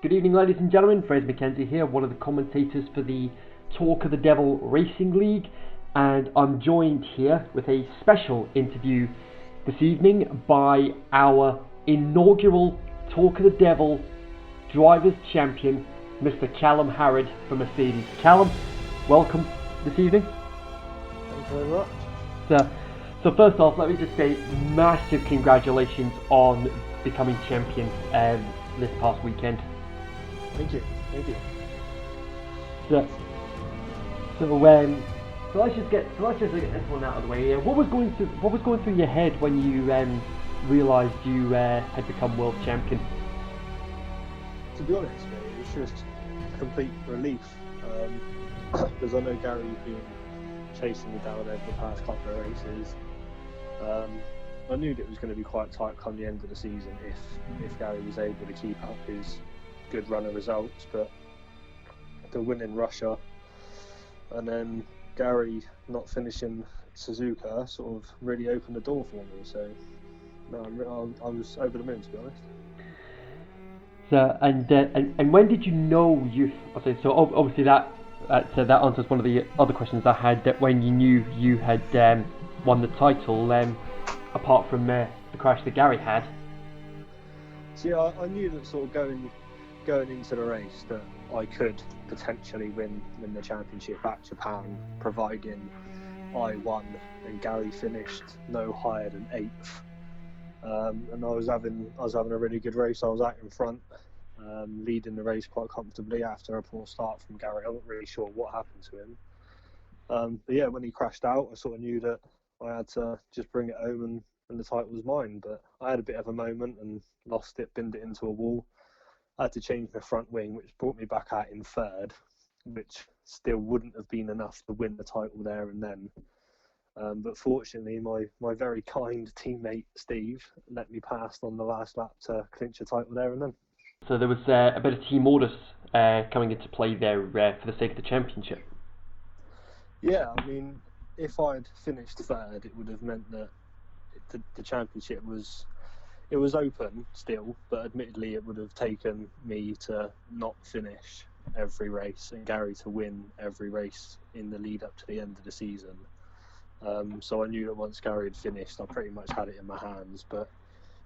Good evening, ladies and gentlemen. Fraser McKenzie here, one of the commentators for the Talk of the Devil Racing League, and I'm joined here with a special interview this evening by our inaugural Talk of the Devil Drivers Champion, Mr. Callum Harrod from Mercedes. Callum, welcome this evening. Thank you very much. So first off, let me just say massive congratulations on becoming champion this past weekend. Thank you. So let's just get this one out of the way. What was going through your head when you realised you had become world champion? To be honest, mate, it was just complete relief because I know Gary's been chasing me down over the past couple of races. I knew that it was going to be quite tight come the end of the season if Gary was able to keep up his good run of results, but the win in Russia and then Gary not finishing Suzuka sort of really opened the door for me. So no, I was over the moon, to be honest. So and when did you know you? So obviously that answers one of the other questions I had. That when you knew you had won the title, apart from the crash that Gary had. See, I knew that sort of going into the race that I could potentially win the championship at Japan, providing I won and Gary finished no higher than 8th. And I was having a really good race. I was out in front, leading the race quite comfortably after a poor start from Gary. I'm not really sure what happened to him. But yeah, when he crashed out, I sort of knew that I had to just bring it home and the title was mine. But I had a bit of a moment and lost it, binned it into a wall. I had to change my front wing, which brought me back out in 3rd, which still wouldn't have been enough to win the title there and then. But fortunately, my very kind teammate Steve let me pass on the last lap to clinch the title there and then. So there was a bit of team orders coming into play there for the sake of the championship. Yeah, I mean, if I'd finished 3rd, it would have meant that the championship was open still, but admittedly it would have taken me to not finish every race and Gary to win every race in the lead up to the end of the season. So I knew that once Gary had finished, I pretty much had it in my hands. But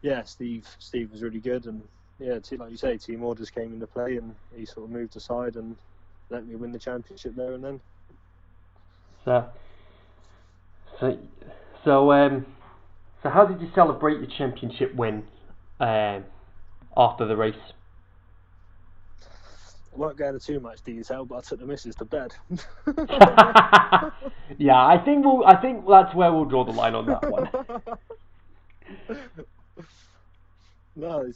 yeah, Steve was really good, and yeah, like you say, team orders came into play, and he sort of moved aside and let me win the championship there and then. So how did you celebrate your championship win after the race? I won't go into too much detail, but I took the missus to bed. Yeah, I think that's where we'll draw the line on that one. No, I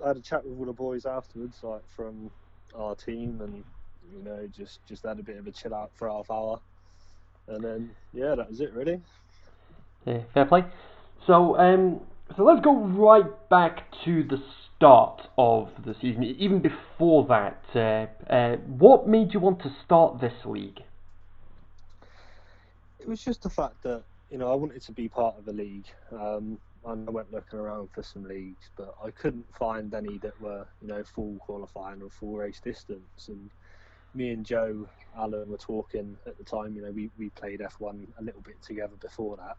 had a chat with all the boys afterwards, like from our team, and just had a bit of a chill out for half hour, and then yeah, that was it really. Yeah, fair play. So let's go right back to the start of the season. Even before that, what made you want to start this league? It was just the fact that I wanted to be part of a league. And I went looking around for some leagues, but I couldn't find any that were full qualifying or full race distance. And me and Joe Allen were talking at the time. We played F1 a little bit together before that.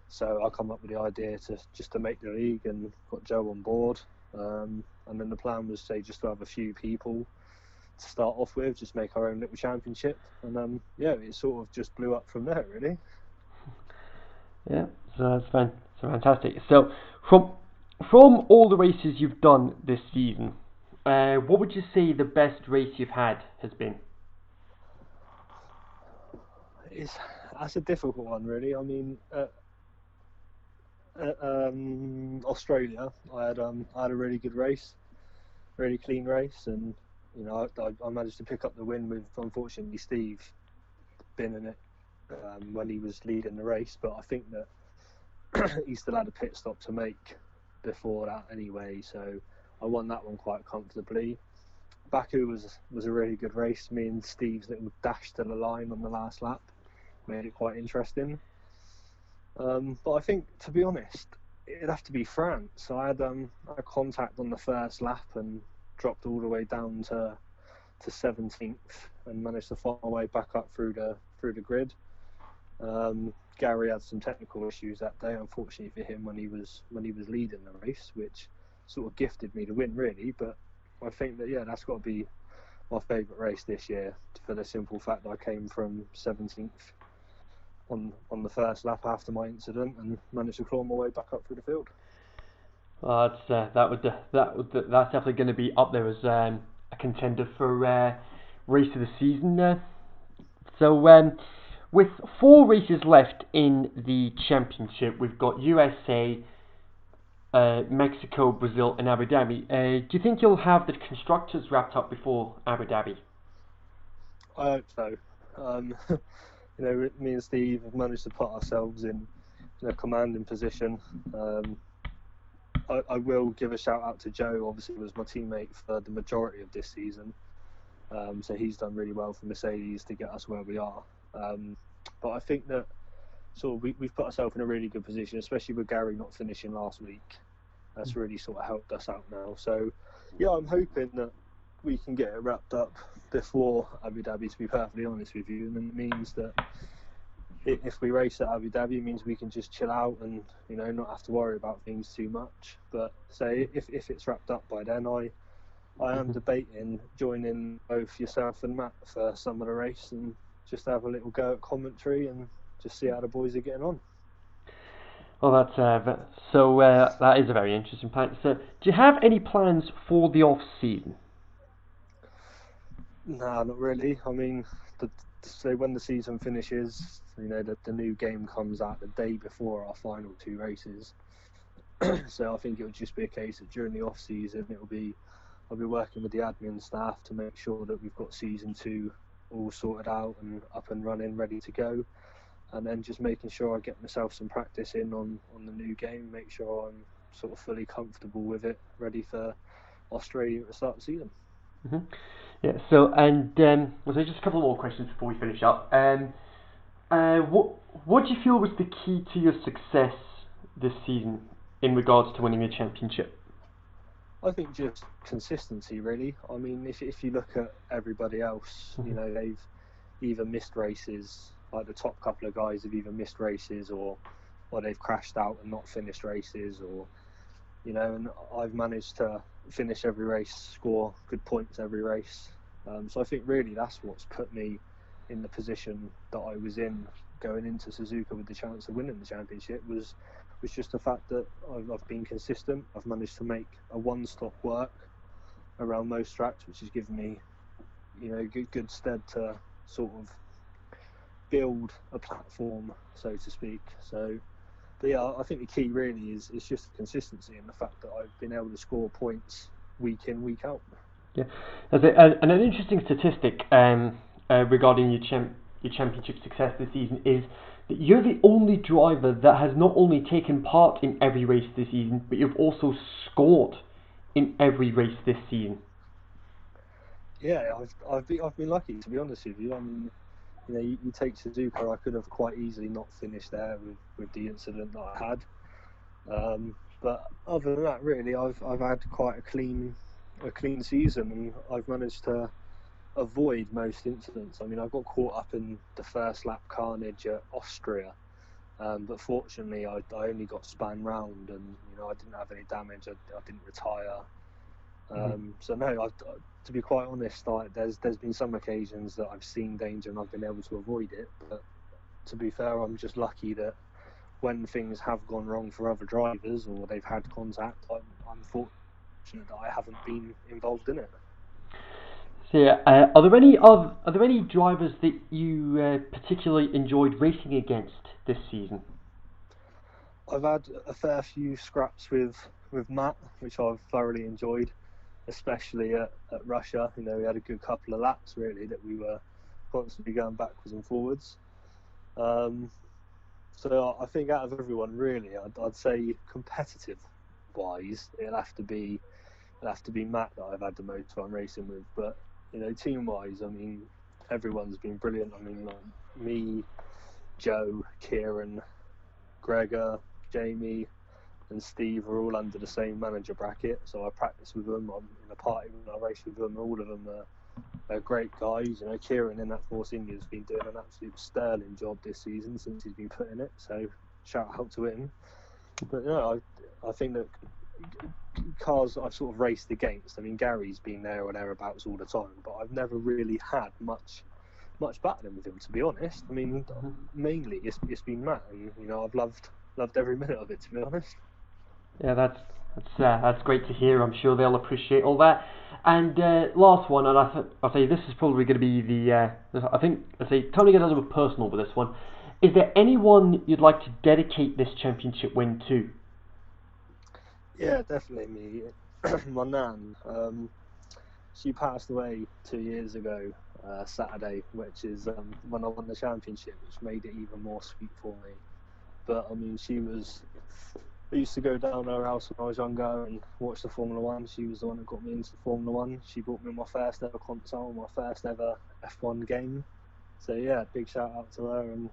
So I come up with the idea to make the league and got Joe on board. And then the plan was just to have a few people to start off with, just make our own little championship. And it sort of just blew up from there, really. Yeah, so that's fantastic. So from all the races you've done this season, what would you say the best race you've had has been? That's a difficult one, really. I mean, Australia, I had a really good race, really clean race, and I managed to pick up the win with, unfortunately, Steve binning it when he was leading the race. But I think that he still had a pit stop to make before that anyway, so I won that one quite comfortably. Baku was a really good race. Me and Steve's little dash to the line on the last lap made it quite interesting. But I think, to be honest, it'd have to be France. I had a contact on the first lap and dropped all the way down to 17th and managed to find my way back up through the grid. Gary had some technical issues that day, unfortunately for him, when he was leading the race, which sort of gifted me the win, really. But I think that that's got to be my favourite race this year, for the simple fact that I came from 17th on the first lap after my incident and managed to claw my way back up through the field. That's definitely going to be up there as a contender for race of the season. So with 4 races left in the championship, we've got USA, Mexico, Brazil, and Abu Dhabi. Do you think you'll have the constructors wrapped up before Abu Dhabi? I hope so. Me and Steve have managed to put ourselves in a commanding position. I will give a shout out to Joe. Obviously, was my teammate for the majority of this season, so he's done really well for Mercedes to get us where we are. But I think that we've put ourselves in a really good position, especially with Gary not finishing last week. That's really sort of helped us out now. So I'm hoping that we can get it wrapped up before Abu Dhabi, to be perfectly honest with you. And then it means that if we race at Abu Dhabi, it means we can just chill out and not have to worry about things too much. But say if it's wrapped up by then, I am debating joining both yourself and Matt for some of the race and just have a little go at commentary and just see how the boys are getting on. Well, that is a very interesting plan. So, do you have any plans for the off season? Nah, not really. I mean, when the season finishes, the new game comes out the day before our final 2 races. So I think it would just be a case that during the off season, I'll be working with the admin staff to make sure that we've got season 2 all sorted out and up and running, ready to go. And then just making sure I get myself some practice in on the new game, make sure I'm sort of fully comfortable with it, ready for Australia at the start of the season. Mm-hmm. Yeah. So, and so just a couple more questions before we finish up. What do you feel was the key to your success this season in regards to winning a championship? I think just consistency, really. I mean, if you look at everybody else, they've either missed races. Like the top couple of guys have either missed races or they've crashed out and not finished races, or and I've managed to finish every race, score good points every race. So I think really that's what's put me in the position that I was in going into Suzuka with the chance of winning the championship was just the fact that I've been consistent. I've managed to make a one-stop work around most tracks, which has given me good stead to sort of build a platform, so to speak. So, but I think the key really is just the consistency and the fact that I've been able to score points week in, week out. Yeah, and an interesting statistic regarding your championship success this season is that you're the only driver that has not only taken part in every race this season, but you've also scored in every race this season. Yeah, I've been lucky, to be honest with you. I mean, you take Suzuka, I could have quite easily not finished there with the incident that I had. But other than that, really, I've had quite a clean season, and I've managed to avoid most incidents. I mean, I got caught up in the first lap carnage at Austria, but fortunately, I only got spun round, and I didn't have any damage. I didn't retire. So no, to be quite honest, there's been some occasions that I've seen danger and I've been able to avoid it. But to be fair, I'm just lucky that when things have gone wrong for other drivers or they've had contact, I'm fortunate that I haven't been involved in it. So yeah, are there any drivers that you particularly enjoyed racing against this season? I've had a fair few scraps with Matt, which I've thoroughly enjoyed, especially at Russia. We had a good couple of laps really that we were constantly going backwards and forwards. So I think out of everyone really, I'd say competitive wise, it'll have to be Matt that I've had the most fun racing with. But team wise, I mean, everyone's been brilliant. I mean, like me, Joe, Kieran, Gregor, Jamie, and Steve are all under the same manager bracket, so I practice with them. I'm in a party when I race with them. All of them are great guys. You know, Kieran in that Force India has been doing an absolute sterling job this season since he's been put in it. So shout out to him. But no, I think that cars I've sort of raced against. I mean, Gary's been there or thereabouts all the time, but I've never really had much battling with him, to be honest. I mean, mainly it's been Matt, and you know, I've loved every minute of it, to be honest. Yeah, that's great to hear. I'm sure they'll appreciate all that. And last one, and I'll say this is probably going to be time to get a little bit personal with this one. Is there anyone you'd like to dedicate this championship win to? Yeah, definitely me. My nan. She passed away 2 years ago, Saturday, which is when I won the championship, which made it even more sweet for me. But I mean, I used to go down her house when I was younger and watch the Formula One. She was the one that got me into Formula One. She bought me my first ever console, my first ever F1 game. So yeah, big shout out to her, and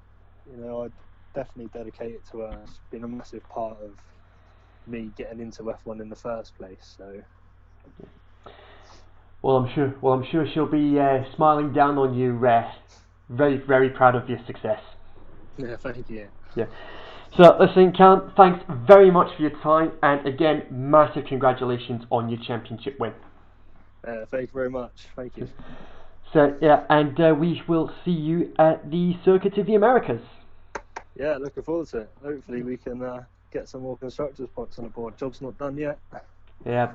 you know, I'd definitely dedicate it to her. It's been a massive part of me getting into F1 in the first place. So. Well, I'm sure she'll be smiling down on you, very, very proud of your success. Yeah, thank you. Yeah. So, listen, Callum, thanks very much for your time, and again, massive congratulations on your championship win. Thank you very much. Thank you. So, yeah, and we will see you at the Circuit of the Americas. Yeah, looking forward to it. Hopefully we can get some more constructors' points on the board. Job's not done yet. Yeah,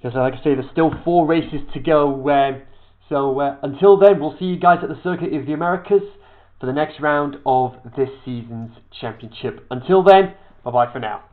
because like I say, there's still 4 races to go. So until then, we'll see you guys at the Circuit of the Americas for the next round of this season's championship. Until then, bye-bye for now.